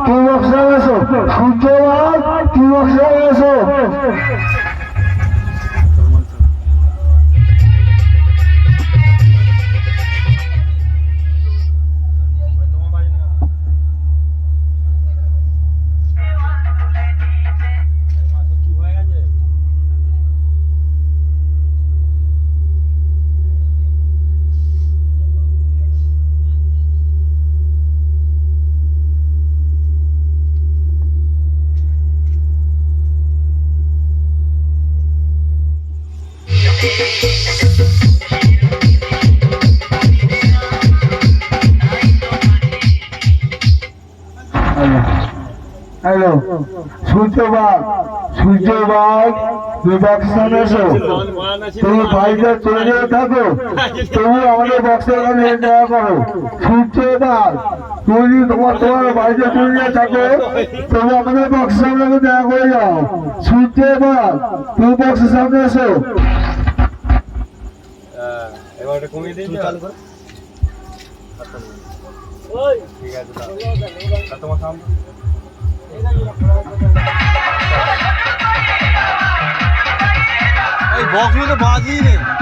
তুমি বক্সে এসো। সূর্যবাগ তুমি বক্সে এসো। হ্যালো সূর্যবাগ, সূর্যবাগ তুমি বক্সে এসো। তুমি বাড়িতে চলে যেতে থাকো, তবু আমাদের বক্সের কাছে দেখা করো। সূর্যবাগ তুমি তোমার বাড়িতে চলে যেতে থাকো, তবু আমাদের বক্সের সামনে দেখা করে যাও। সূর্যবাগ তুমি বক্সের সামনে এসো। এবার কমিয়ে দিন চালু করে। ঠিক আছে তোমার সামনে এই বক্স में तो बाज ही नहीं।